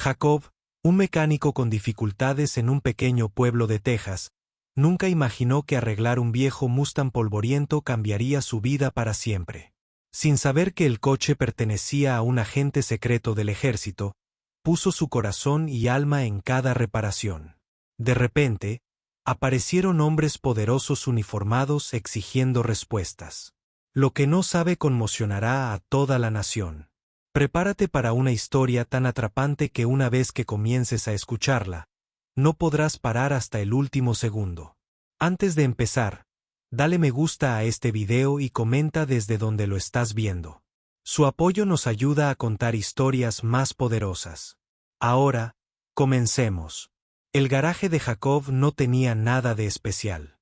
Jacob, un mecánico con dificultades en un pequeño pueblo de Texas, nunca imaginó que arreglar un viejo Mustang polvoriento cambiaría su vida para siempre. Sin saber que el coche pertenecía a un agente secreto del ejército, puso su corazón y alma en cada reparación. De repente, aparecieron hombres poderosos uniformados exigiendo respuestas. Lo que no sabe conmocionará a toda la nación. Prepárate para una historia tan atrapante que una vez que comiences a escucharla, no podrás parar hasta el último segundo. Antes de empezar, dale me gusta a este video y comenta desde donde lo estás viendo. Su apoyo nos ayuda a contar historias más poderosas. Ahora, comencemos. El garaje de Jacob no tenía nada de especial.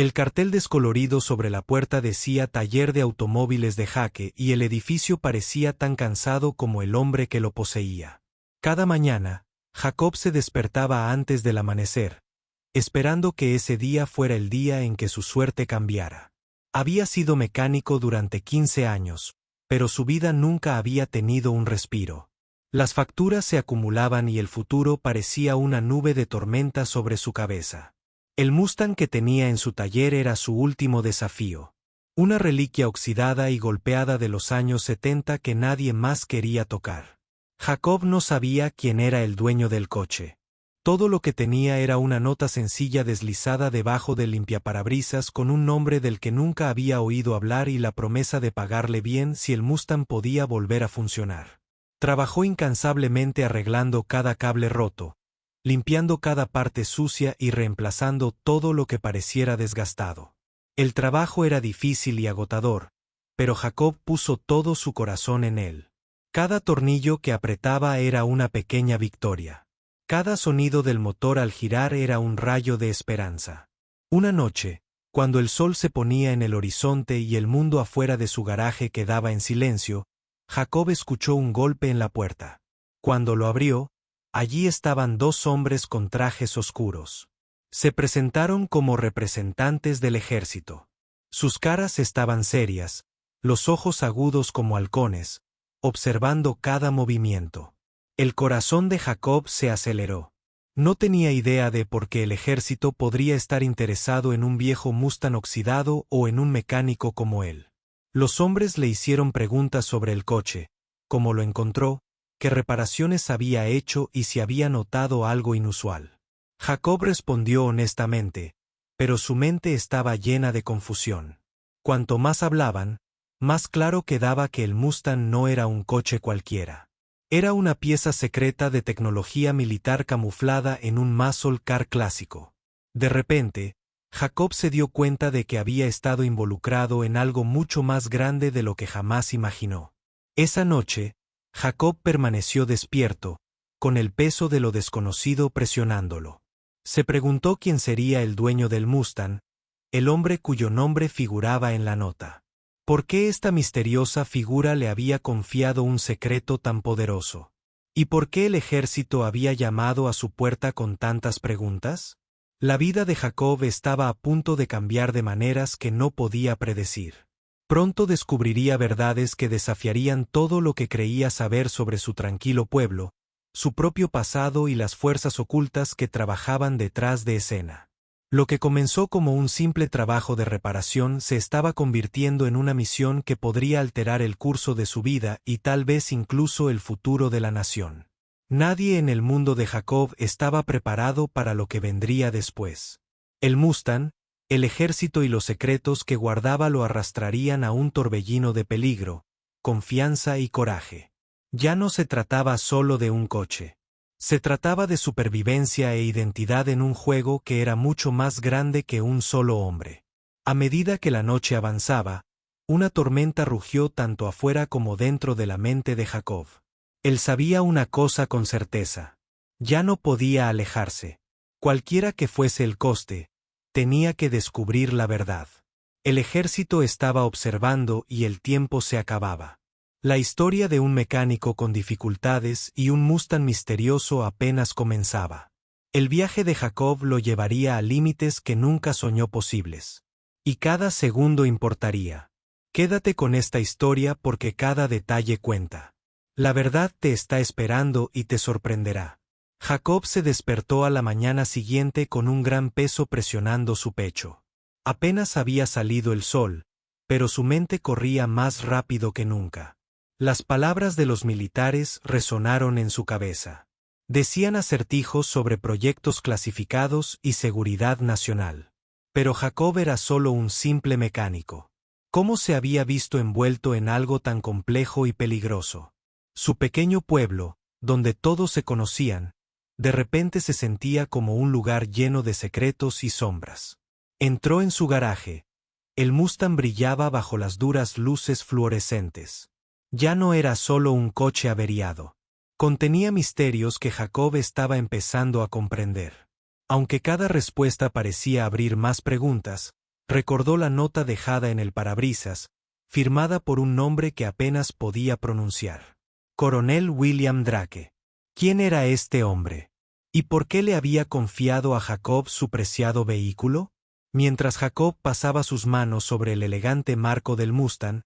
El cartel descolorido sobre la puerta decía Taller de Automóviles de Jaque y el edificio parecía tan cansado como el hombre que lo poseía. Cada mañana, Jacob se despertaba antes del amanecer, esperando que ese día fuera el día en que su suerte cambiara. Había sido mecánico durante 15 años, pero su vida nunca había tenido un respiro. Las facturas se acumulaban y el futuro parecía una nube de tormenta sobre su cabeza. El Mustang que tenía en su taller era su último desafío. Una reliquia oxidada y golpeada de los años 70 que nadie más quería tocar. Jacob no sabía quién era el dueño del coche. Todo lo que tenía era una nota sencilla deslizada debajo del limpiaparabrisas con un nombre del que nunca había oído hablar y la promesa de pagarle bien si el Mustang podía volver a funcionar. Trabajó incansablemente arreglando cada cable roto, limpiando cada parte sucia y reemplazando todo lo que pareciera desgastado. El trabajo era difícil y agotador, pero Jacob puso todo su corazón en él. Cada tornillo que apretaba era una pequeña victoria. Cada sonido del motor al girar era un rayo de esperanza. Una noche, cuando el sol se ponía en el horizonte y el mundo afuera de su garaje quedaba en silencio, Jacob escuchó un golpe en la puerta. Cuando lo abrió, allí estaban dos hombres con trajes oscuros. Se presentaron como representantes del ejército. Sus caras estaban serias, los ojos agudos como halcones, observando cada movimiento. El corazón de Jacob se aceleró. No tenía idea de por qué el ejército podría estar interesado en un viejo Mustang oxidado o en un mecánico como él. Los hombres le hicieron preguntas sobre el coche, cómo lo encontró, qué reparaciones había hecho y si había notado algo inusual. Jacob respondió honestamente, pero su mente estaba llena de confusión. Cuanto más hablaban, más claro quedaba que el Mustang no era un coche cualquiera. Era una pieza secreta de tecnología militar camuflada en un muscle car clásico. De repente, Jacob se dio cuenta de que había estado involucrado en algo mucho más grande de lo que jamás imaginó. Esa noche, Jacob permaneció despierto, con el peso de lo desconocido presionándolo. Se preguntó quién sería el dueño del Mustang, el hombre cuyo nombre figuraba en la nota. ¿Por qué esta misteriosa figura le había confiado un secreto tan poderoso? ¿Y por qué el ejército había llamado a su puerta con tantas preguntas? La vida de Jacob estaba a punto de cambiar de maneras que no podía predecir. Pronto descubriría verdades que desafiarían todo lo que creía saber sobre su tranquilo pueblo, su propio pasado y las fuerzas ocultas que trabajaban detrás de escena. Lo que comenzó como un simple trabajo de reparación se estaba convirtiendo en una misión que podría alterar el curso de su vida y tal vez incluso el futuro de la nación. Nadie en el mundo de Jacob estaba preparado para lo que vendría después. El Mustang, el ejército y los secretos que guardaba lo arrastrarían a un torbellino de peligro, confianza y coraje. Ya no se trataba solo de un coche. Se trataba de supervivencia e identidad en un juego que era mucho más grande que un solo hombre. A medida que la noche avanzaba, una tormenta rugió tanto afuera como dentro de la mente de Jacob. Él sabía una cosa con certeza. Ya no podía alejarse. Cualquiera que fuese el coste, tenía que descubrir la verdad. El ejército estaba observando y el tiempo se acababa. La historia de un mecánico con dificultades y un Mustang misterioso apenas comenzaba. El viaje de Jacob lo llevaría a límites que nunca soñó posibles. Y cada segundo importaría. Quédate con esta historia porque cada detalle cuenta. La verdad te está esperando y te sorprenderá. Jacob se despertó a la mañana siguiente con un gran peso presionando su pecho. Apenas había salido el sol, pero su mente corría más rápido que nunca. Las palabras de los militares resonaron en su cabeza. Decían acertijos sobre proyectos clasificados y seguridad nacional. Pero Jacob era solo un simple mecánico. ¿Cómo se había visto envuelto en algo tan complejo y peligroso? Su pequeño pueblo, donde todos se conocían, de repente se sentía como un lugar lleno de secretos y sombras. Entró en su garaje. El Mustang brillaba bajo las duras luces fluorescentes. Ya no era solo un coche averiado. Contenía misterios que Jacob estaba empezando a comprender. Aunque cada respuesta parecía abrir más preguntas, recordó la nota dejada en el parabrisas, firmada por un nombre que apenas podía pronunciar. Coronel William Drake. ¿Quién era este hombre? ¿Y por qué le había confiado a Jacob su preciado vehículo? Mientras Jacob pasaba sus manos sobre el elegante marco del Mustang,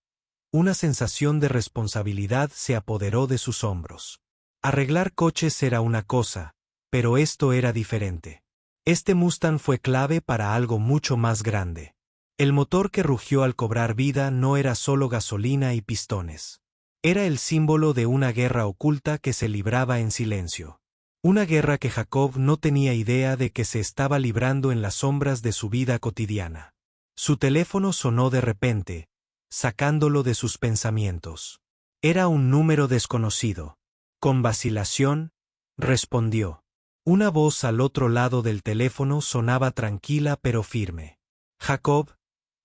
una sensación de responsabilidad se apoderó de sus hombros. Arreglar coches era una cosa, pero esto era diferente. Este Mustang fue clave para algo mucho más grande. El motor que rugió al cobrar vida no era solo gasolina y pistones. Era el símbolo de una guerra oculta que se libraba en silencio. Una guerra que Jacob no tenía idea de que se estaba librando en las sombras de su vida cotidiana. Su teléfono sonó de repente, sacándolo de sus pensamientos. Era un número desconocido. Con vacilación, respondió. Una voz al otro lado del teléfono sonaba tranquila pero firme. Jacob,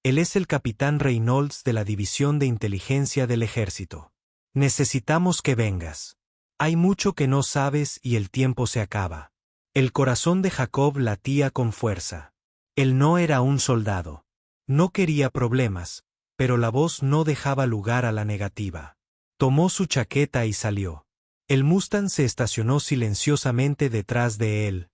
él es el capitán Reynolds de la División de Inteligencia del Ejército. Necesitamos que vengas. Hay mucho que no sabes y el tiempo se acaba. El corazón de Jacob latía con fuerza. Él no era un soldado. No quería problemas, pero la voz no dejaba lugar a la negativa. Tomó su chaqueta y salió. El Mustang se estacionó silenciosamente detrás de él,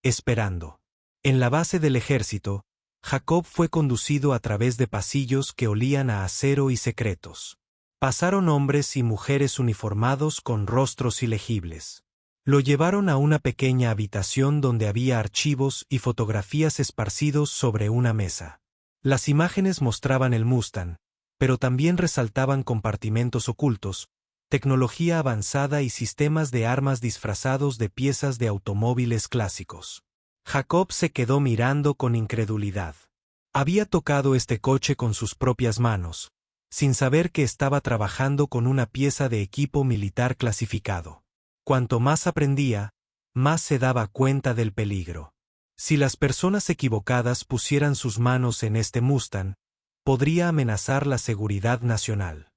esperando. En la base del ejército, Jacob fue conducido a través de pasillos que olían a acero y secretos. Pasaron hombres y mujeres uniformados con rostros ilegibles. Lo llevaron a una pequeña habitación donde había archivos y fotografías esparcidos sobre una mesa. Las imágenes mostraban el Mustang, pero también resaltaban compartimentos ocultos, tecnología avanzada y sistemas de armas disfrazados de piezas de automóviles clásicos. Jacob se quedó mirando con incredulidad. Había tocado este coche con sus propias manos, sin saber que estaba trabajando con una pieza de equipo militar clasificado. Cuanto más aprendía, más se daba cuenta del peligro. Si las personas equivocadas pusieran sus manos en este Mustang, podría amenazar la seguridad nacional.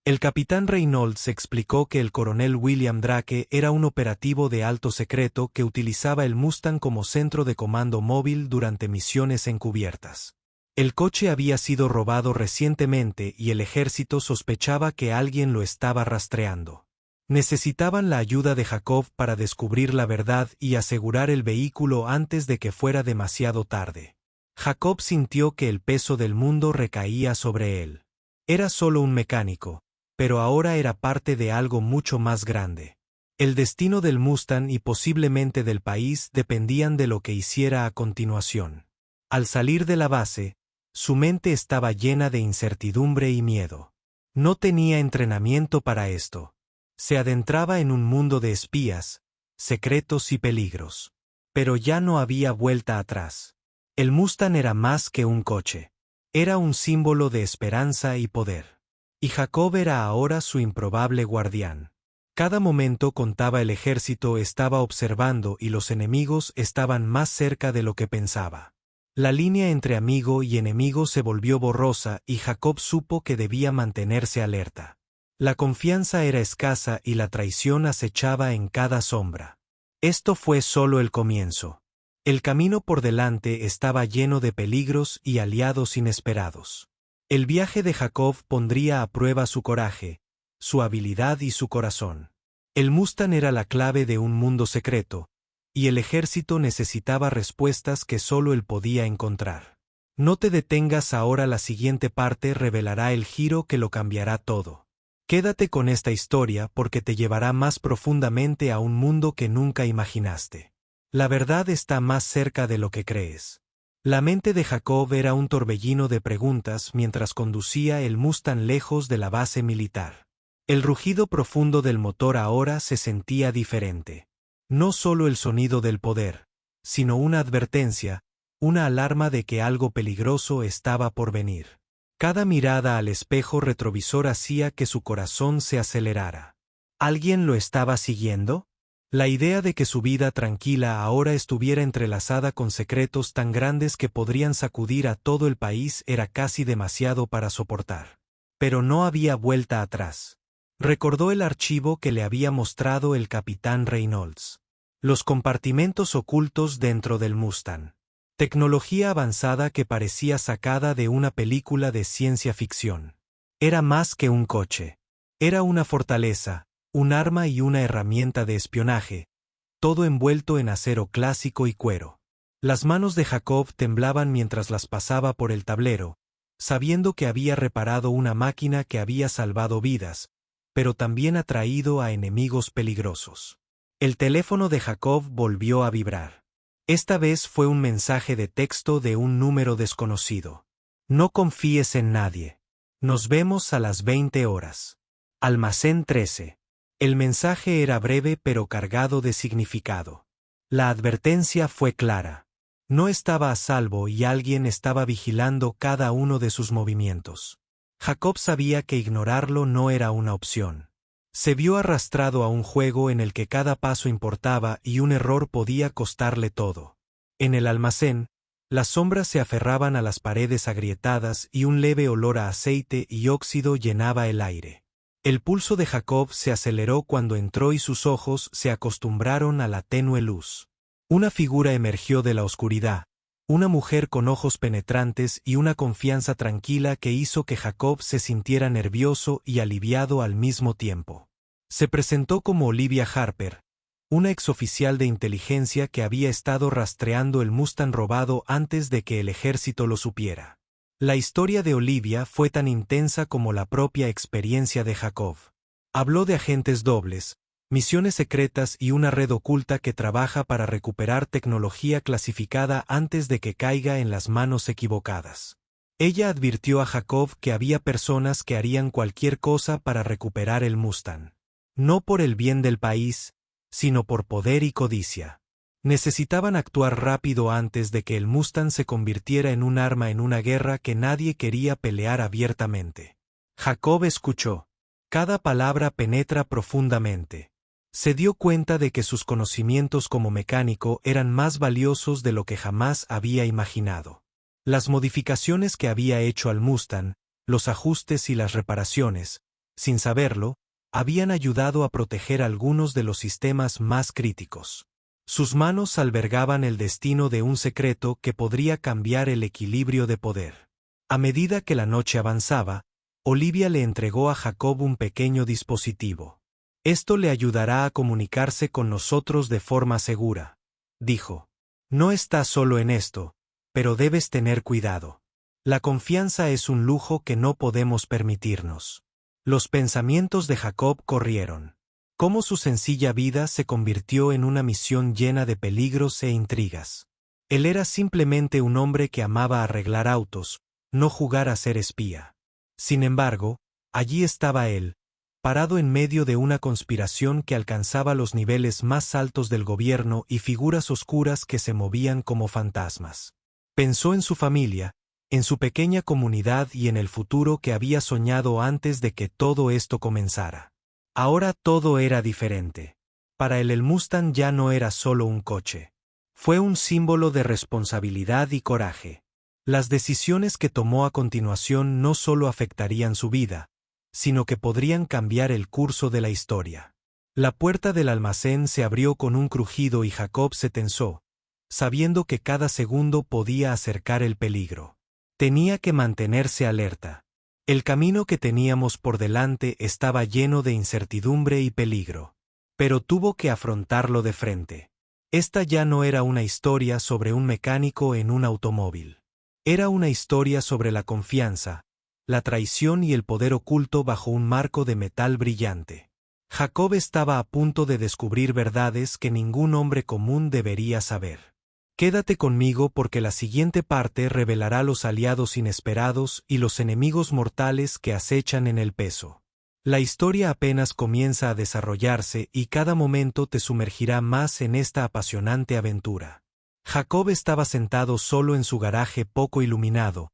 El capitán Reynolds explicó que el coronel William Drake era un operativo de alto secreto que utilizaba el Mustang como centro de comando móvil durante misiones encubiertas. El coche había sido robado recientemente y el ejército sospechaba que alguien lo estaba rastreando. Necesitaban la ayuda de Jacob para descubrir la verdad y asegurar el vehículo antes de que fuera demasiado tarde. Jacob sintió que el peso del mundo recaía sobre él. Era solo un mecánico, pero ahora era parte de algo mucho más grande. El destino del Mustang y posiblemente del país dependían de lo que hiciera a continuación. Al salir de la base, su mente estaba llena de incertidumbre y miedo. No tenía entrenamiento para esto. Se adentraba en un mundo de espías, secretos y peligros. Pero ya no había vuelta atrás. El Mustang era más que un coche. Era un símbolo de esperanza y poder. Y Jacob era ahora su improbable guardián. Cada momento contaba, el ejército estaba observando y los enemigos estaban más cerca de lo que pensaba. La línea entre amigo y enemigo se volvió borrosa y Jacob supo que debía mantenerse alerta. La confianza era escasa y la traición acechaba en cada sombra. Esto fue solo el comienzo. El camino por delante estaba lleno de peligros y aliados inesperados. El viaje de Jacob pondría a prueba su coraje, su habilidad y su corazón. El Mustang era la clave de un mundo secreto, y el ejército necesitaba respuestas que solo él podía encontrar. No te detengas ahora, la siguiente parte revelará el giro que lo cambiará todo. Quédate con esta historia porque te llevará más profundamente a un mundo que nunca imaginaste. La verdad está más cerca de lo que crees. La mente de Jacob era un torbellino de preguntas mientras conducía el Mustang lejos de la base militar. El rugido profundo del motor ahora se sentía diferente. No solo el sonido del poder, sino una advertencia, una alarma de que algo peligroso estaba por venir. Cada mirada al espejo retrovisor hacía que su corazón se acelerara. ¿Alguien lo estaba siguiendo? La idea de que su vida tranquila ahora estuviera entrelazada con secretos tan grandes que podrían sacudir a todo el país era casi demasiado para soportar. Pero no había vuelta atrás. Recordó el archivo que le había mostrado el capitán Reynolds. Los compartimentos ocultos dentro del Mustang. Tecnología avanzada que parecía sacada de una película de ciencia ficción. Era más que un coche. Era una fortaleza, un arma y una herramienta de espionaje, todo envuelto en acero clásico y cuero. Las manos de Jacob temblaban mientras las pasaba por el tablero, sabiendo que había reparado una máquina que había salvado vidas, pero también atraído a enemigos peligrosos. El teléfono de Jacob volvió a vibrar. Esta vez fue un mensaje de texto de un número desconocido. No confíes en nadie. Nos vemos a las 20 horas. Almacén 13. El mensaje era breve pero cargado de significado. La advertencia fue clara. No estaba a salvo y alguien estaba vigilando cada uno de sus movimientos. Jacob sabía que ignorarlo no era una opción. Se vio arrastrado a un juego en el que cada paso importaba y un error podía costarle todo. En el almacén, las sombras se aferraban a las paredes agrietadas y un leve olor a aceite y óxido llenaba el aire. El pulso de Jacob se aceleró cuando entró y sus ojos se acostumbraron a la tenue luz. Una figura emergió de la oscuridad, una mujer con ojos penetrantes y una confianza tranquila que hizo que Jacob se sintiera nervioso y aliviado al mismo tiempo. Se presentó como Olivia Harper, una exoficial de inteligencia que había estado rastreando el Mustang robado antes de que el ejército lo supiera. La historia de Olivia fue tan intensa como la propia experiencia de Jacob. Habló de agentes dobles, misiones secretas y una red oculta que trabaja para recuperar tecnología clasificada antes de que caiga en las manos equivocadas. Ella advirtió a Jacob que había personas que harían cualquier cosa para recuperar el Mustang. No por el bien del país, sino por poder y codicia. Necesitaban actuar rápido antes de que el Mustang se convirtiera en un arma en una guerra que nadie quería pelear abiertamente. Jacob escuchó. Cada palabra penetra profundamente. Se dio cuenta de que sus conocimientos como mecánico eran más valiosos de lo que jamás había imaginado. Las modificaciones que había hecho al Mustang, los ajustes y las reparaciones, sin saberlo, habían ayudado a proteger algunos de los sistemas más críticos. Sus manos albergaban el destino de un secreto que podría cambiar el equilibrio de poder. A medida que la noche avanzaba, Olivia le entregó a Jacob un pequeño dispositivo. Esto le ayudará a comunicarse con nosotros de forma segura, dijo. No estás solo en esto, pero debes tener cuidado. La confianza es un lujo que no podemos permitirnos. Los pensamientos de Jacob corrieron. Cómo su sencilla vida se convirtió en una misión llena de peligros e intrigas. Él era simplemente un hombre que amaba arreglar autos, no jugar a ser espía. Sin embargo, allí estaba él, parado en medio de una conspiración que alcanzaba los niveles más altos del gobierno y figuras oscuras que se movían como fantasmas. Pensó en su familia, en su pequeña comunidad y en el futuro que había soñado antes de que todo esto comenzara. Ahora todo era diferente. Para él el Mustang ya no era solo un coche. Fue un símbolo de responsabilidad y coraje. Las decisiones que tomó a continuación no solo afectarían su vida, sino que podrían cambiar el curso de la historia. La puerta del almacén se abrió con un crujido y Jacob se tensó, sabiendo que cada segundo podía acercar el peligro. Tenía que mantenerse alerta. El camino que teníamos por delante estaba lleno de incertidumbre y peligro. Pero tuvo que afrontarlo de frente. Esta ya no era una historia sobre un mecánico en un automóvil. Era una historia sobre la confianza, la traición y el poder oculto bajo un marco de metal brillante. Jacob estaba a punto de descubrir verdades que ningún hombre común debería saber. Quédate conmigo porque la siguiente parte revelará los aliados inesperados y los enemigos mortales que acechan en el peso. La historia apenas comienza a desarrollarse y cada momento te sumergirá más en esta apasionante aventura. Jacob estaba sentado solo en su garaje poco iluminado,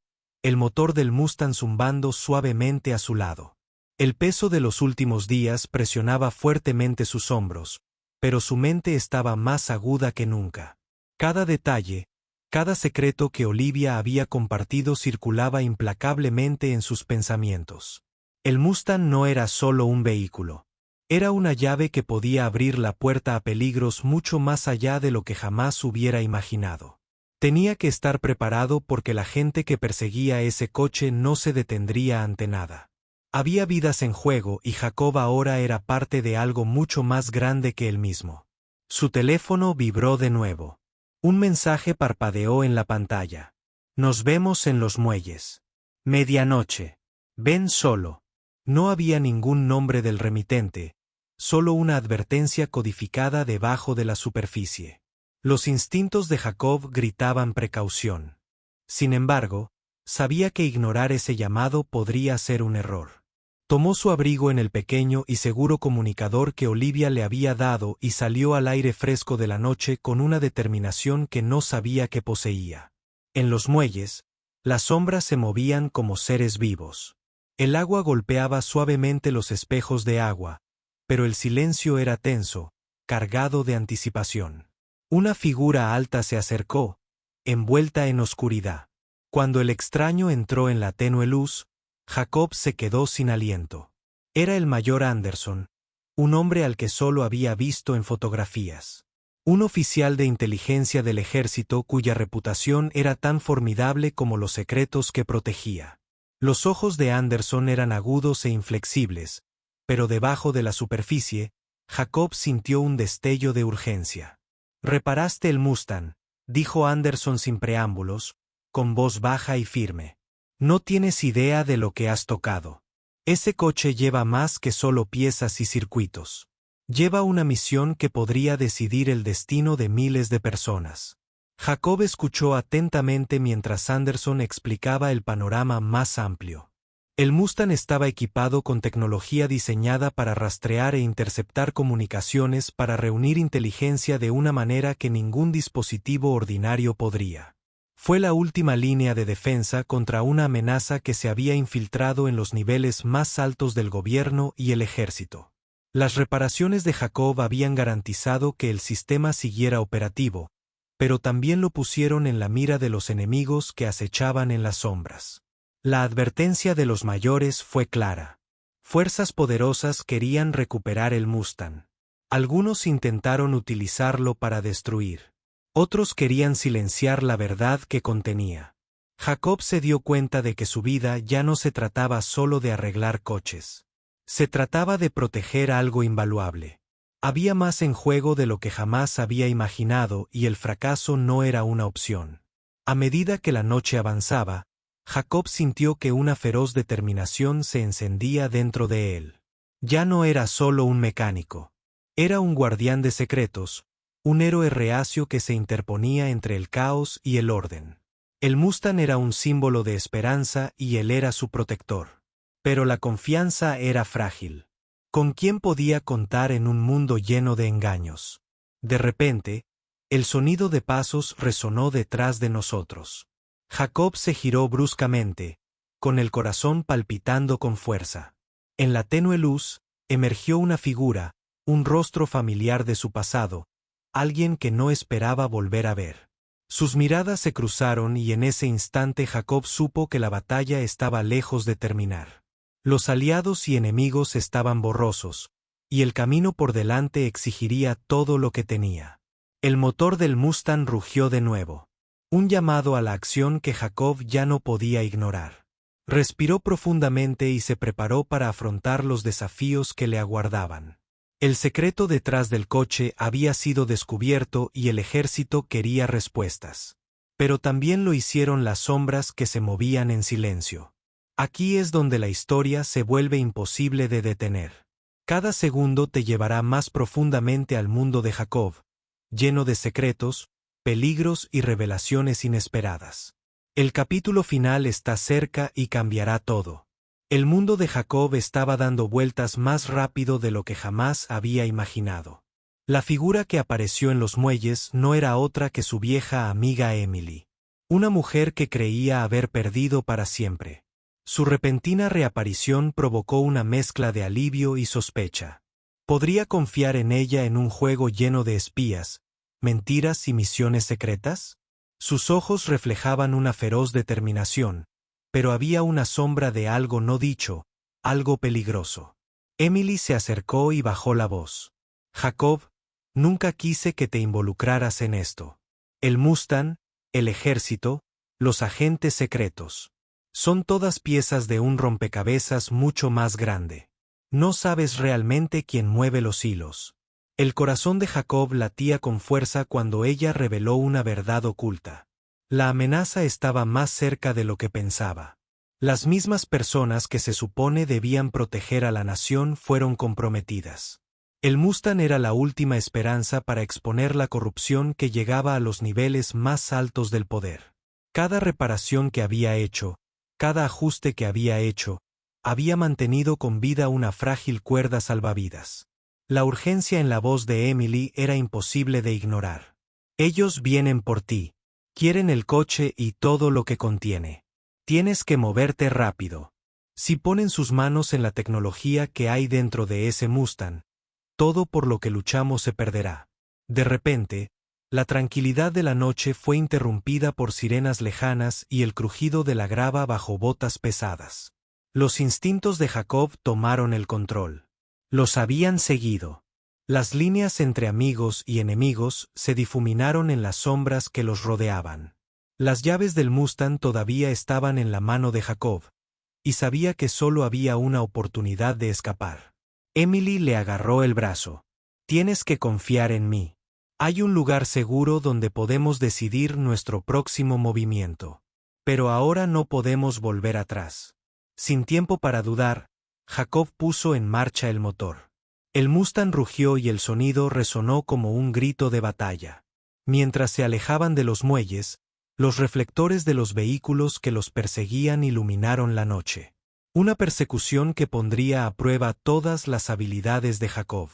el motor del Mustang zumbando suavemente a su lado. El peso de los últimos días presionaba fuertemente sus hombros, pero su mente estaba más aguda que nunca. Cada detalle, cada secreto que Olivia había compartido circulaba implacablemente en sus pensamientos. El Mustang no era solo un vehículo. Era una llave que podía abrir la puerta a peligros mucho más allá de lo que jamás hubiera imaginado. Tenía que estar preparado porque la gente que perseguía ese coche no se detendría ante nada. Había vidas en juego y Jacob ahora era parte de algo mucho más grande que él mismo. Su teléfono vibró de nuevo. Un mensaje parpadeó en la pantalla. Nos vemos en los muelles. Medianoche. Ven solo. No había ningún nombre del remitente, solo una advertencia codificada debajo de la superficie. Los instintos de Jacob gritaban precaución. Sin embargo, sabía que ignorar ese llamado podría ser un error. Tomó su abrigo en el pequeño y seguro comunicador que Olivia le había dado y salió al aire fresco de la noche con una determinación que no sabía que poseía. En los muelles, las sombras se movían como seres vivos. El agua golpeaba suavemente los espejos de agua, pero el silencio era tenso, cargado de anticipación. Una figura alta se acercó, envuelta en oscuridad. Cuando el extraño entró en la tenue luz, Jacob se quedó sin aliento. Era el mayor Anderson, un hombre al que solo había visto en fotografías. Un oficial de inteligencia del ejército cuya reputación era tan formidable como los secretos que protegía. Los ojos de Anderson eran agudos e inflexibles, pero debajo de la superficie, Jacob sintió un destello de urgencia. «Reparaste el Mustang», dijo Anderson sin preámbulos, con voz baja y firme. «No tienes idea de lo que has tocado. Ese coche lleva más que solo piezas y circuitos. Lleva una misión que podría decidir el destino de miles de personas». Jacob escuchó atentamente mientras Anderson explicaba el panorama más amplio. El Mustang estaba equipado con tecnología diseñada para rastrear e interceptar comunicaciones para reunir inteligencia de una manera que ningún dispositivo ordinario podría. Fue la última línea de defensa contra una amenaza que se había infiltrado en los niveles más altos del gobierno y el ejército. Las reparaciones de Jacob habían garantizado que el sistema siguiera operativo, pero también lo pusieron en la mira de los enemigos que acechaban en las sombras. La advertencia de los mayores fue clara. Fuerzas poderosas querían recuperar el Mustang. Algunos intentaron utilizarlo para destruir. Otros querían silenciar la verdad que contenía. Jacob se dio cuenta de que su vida ya no se trataba solo de arreglar coches. Se trataba de proteger algo invaluable. Había más en juego de lo que jamás había imaginado y el fracaso no era una opción. A medida que la noche avanzaba, Jacob sintió que una feroz determinación se encendía dentro de él. Ya no era solo un mecánico. Era un guardián de secretos, un héroe reacio que se interponía entre el caos y el orden. El Mustang era un símbolo de esperanza y él era su protector. Pero la confianza era frágil. ¿Con quién podía contar en un mundo lleno de engaños? De repente, el sonido de pasos resonó detrás de nosotros. Jacob se giró bruscamente, con el corazón palpitando con fuerza. En la tenue luz, emergió una figura, un rostro familiar de su pasado, alguien que no esperaba volver a ver. Sus miradas se cruzaron y en ese instante Jacob supo que la batalla estaba lejos de terminar. Los aliados y enemigos estaban borrosos, y el camino por delante exigiría todo lo que tenía. El motor del Mustang rugió de nuevo. Un llamado a la acción que Jacob ya no podía ignorar. Respiró profundamente y se preparó para afrontar los desafíos que le aguardaban. El secreto detrás del coche había sido descubierto y el ejército quería respuestas. Pero también lo hicieron las sombras que se movían en silencio. Aquí es donde la historia se vuelve imposible de detener. Cada segundo te llevará más profundamente al mundo de Jacob, lleno de secretos, peligros y revelaciones inesperadas. El capítulo final está cerca y cambiará todo. El mundo de Jacob estaba dando vueltas más rápido de lo que jamás había imaginado. La figura que apareció en los muelles no era otra que su vieja amiga Emily. Una mujer que creía haber perdido para siempre. Su repentina reaparición provocó una mezcla de alivio y sospecha. ¿Podría confiar en ella en un juego lleno de espías, mentiras y misiones secretas? Sus ojos reflejaban una feroz determinación, pero había una sombra de algo no dicho, algo peligroso. Emily se acercó y bajó la voz. Jacob, nunca quise que te involucraras en esto. El Mustang, el ejército, los agentes secretos. Son todas piezas de un rompecabezas mucho más grande. No sabes realmente quién mueve los hilos. El corazón de Jacob latía con fuerza cuando ella reveló una verdad oculta. La amenaza estaba más cerca de lo que pensaba. Las mismas personas que se supone debían proteger a la nación fueron comprometidas. El Mustang era la última esperanza para exponer la corrupción que llegaba a los niveles más altos del poder. Cada reparación que había hecho, cada ajuste que había hecho, había mantenido con vida una frágil cuerda salvavidas. La urgencia en la voz de Emily era imposible de ignorar. Ellos vienen por ti. Quieren el coche y todo lo que contiene. Tienes que moverte rápido. Si ponen sus manos en la tecnología que hay dentro de ese Mustang, todo por lo que luchamos se perderá. De repente, la tranquilidad de la noche fue interrumpida por sirenas lejanas y el crujido de la grava bajo botas pesadas. Los instintos de Jacob tomaron el control. Los habían seguido. Las líneas entre amigos y enemigos se difuminaron en las sombras que los rodeaban. Las llaves del Mustang todavía estaban en la mano de Jacob, y sabía que solo había una oportunidad de escapar. Emily le agarró el brazo. Tienes que confiar en mí. Hay un lugar seguro donde podemos decidir nuestro próximo movimiento. Pero ahora no podemos volver atrás. Sin tiempo para dudar, Jacob puso en marcha el motor. El Mustang rugió y el sonido resonó como un grito de batalla. Mientras se alejaban de los muelles, los reflectores de los vehículos que los perseguían iluminaron la noche. Una persecución que pondría a prueba todas las habilidades de Jacob.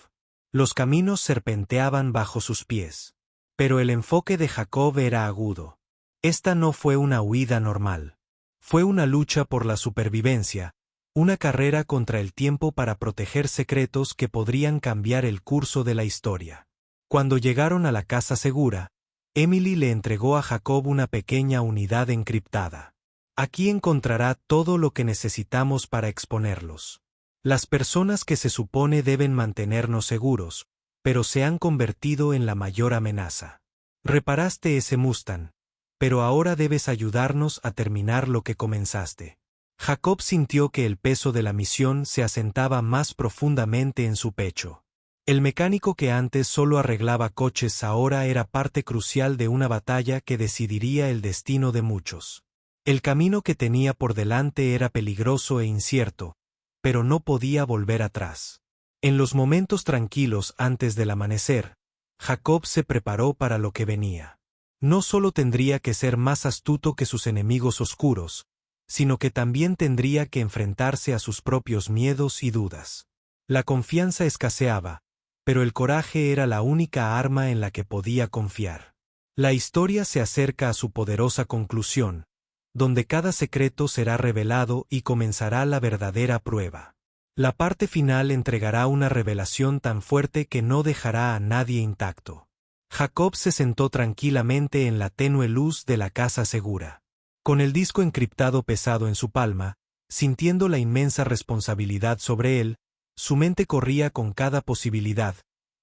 Los caminos serpenteaban bajo sus pies. Pero el enfoque de Jacob era agudo. Esta no fue una huida normal. Fue una lucha por la supervivencia, una carrera contra el tiempo para proteger secretos que podrían cambiar el curso de la historia. Cuando llegaron a la casa segura, Emily le entregó a Jacob una pequeña unidad encriptada. Aquí encontrará todo lo que necesitamos para exponerlos. Las personas que se supone deben mantenernos seguros, pero se han convertido en la mayor amenaza. Reparaste ese Mustang, pero ahora debes ayudarnos a terminar lo que comenzaste. Jacob sintió que el peso de la misión se asentaba más profundamente en su pecho. El mecánico que antes solo arreglaba coches ahora era parte crucial de una batalla que decidiría el destino de muchos. El camino que tenía por delante era peligroso e incierto, pero no podía volver atrás. En los momentos tranquilos antes del amanecer, Jacob se preparó para lo que venía. No solo tendría que ser más astuto que sus enemigos oscuros, sino que también tendría que enfrentarse a sus propios miedos y dudas. La confianza escaseaba, pero el coraje era la única arma en la que podía confiar. La historia se acerca a su poderosa conclusión, donde cada secreto será revelado y comenzará la verdadera prueba. La parte final entregará una revelación tan fuerte que no dejará a nadie intacto. Jacob se sentó tranquilamente en la tenue luz de la casa segura. Con el disco encriptado pesado en su palma, sintiendo la inmensa responsabilidad sobre él, su mente corría con cada posibilidad,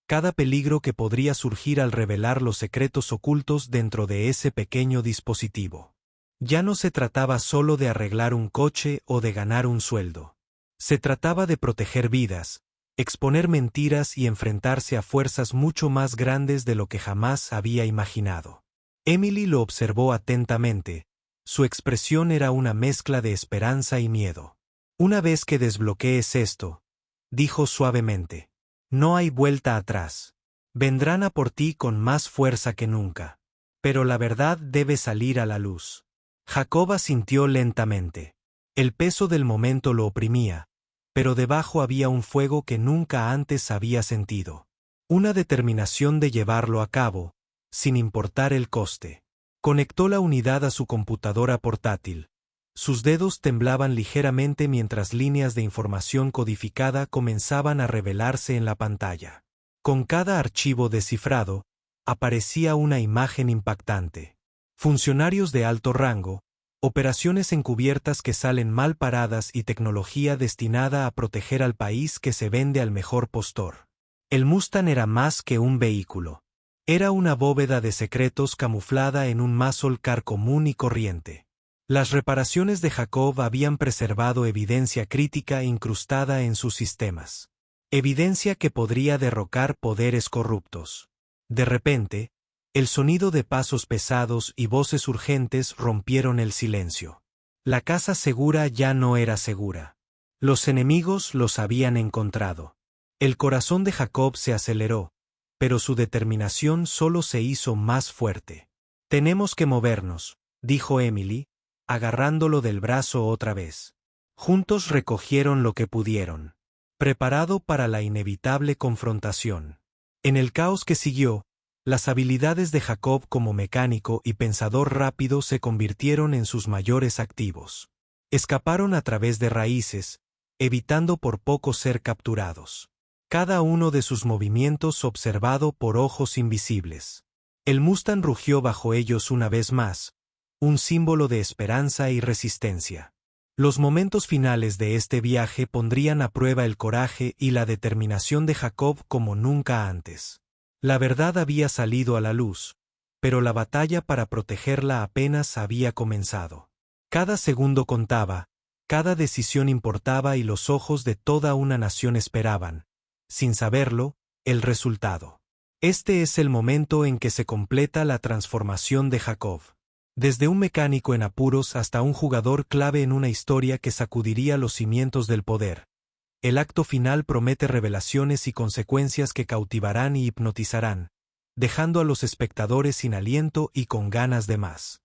cada peligro que podría surgir al revelar los secretos ocultos dentro de ese pequeño dispositivo. Ya no se trataba solo de arreglar un coche o de ganar un sueldo. Se trataba de proteger vidas, exponer mentiras y enfrentarse a fuerzas mucho más grandes de lo que jamás había imaginado. Emily lo observó atentamente, Su expresión era una mezcla de esperanza y miedo. Una vez que desbloquees esto, dijo suavemente, no hay vuelta atrás. Vendrán a por ti con más fuerza que nunca. Pero la verdad debe salir a la luz. Jacob asintió lentamente. El peso del momento lo oprimía, pero debajo había un fuego que nunca antes había sentido. Una determinación de llevarlo a cabo, sin importar el coste. Conectó la unidad a su computadora portátil. Sus dedos temblaban ligeramente mientras líneas de información codificada comenzaban a revelarse en la pantalla. Con cada archivo descifrado, aparecía una imagen impactante. Funcionarios de alto rango, operaciones encubiertas que salen mal paradas y tecnología destinada a proteger al país que se vende al mejor postor. El Mustang era más que un vehículo. Era una bóveda de secretos camuflada en un muscle car común y corriente. Las reparaciones de Jacob habían preservado evidencia crítica incrustada en sus sistemas. Evidencia que podría derrocar poderes corruptos. De repente, el sonido de pasos pesados y voces urgentes rompieron el silencio. La casa segura ya no era segura. Los enemigos los habían encontrado. El corazón de Jacob se aceleró, pero su determinación solo se hizo más fuerte. Tenemos que movernos, dijo Emily, agarrándolo del brazo otra vez. Juntos recogieron lo que pudieron. Preparado para la inevitable confrontación. En el caos que siguió, las habilidades de Jacob como mecánico y pensador rápido se convirtieron en sus mayores activos. Escaparon a través de raíces, evitando por poco ser capturados. Cada uno de sus movimientos observado por ojos invisibles. El Mustang rugió bajo ellos una vez más, un símbolo de esperanza y resistencia. Los momentos finales de este viaje pondrían a prueba el coraje y la determinación de Jacob como nunca antes. La verdad había salido a la luz, pero la batalla para protegerla apenas había comenzado. Cada segundo contaba, cada decisión importaba y los ojos de toda una nación esperaban, sin saberlo, el resultado. Este es el momento en que se completa la transformación de Jacob. Desde un mecánico en apuros hasta un jugador clave en una historia que sacudiría los cimientos del poder. El acto final promete revelaciones y consecuencias que cautivarán y hipnotizarán, dejando a los espectadores sin aliento y con ganas de más.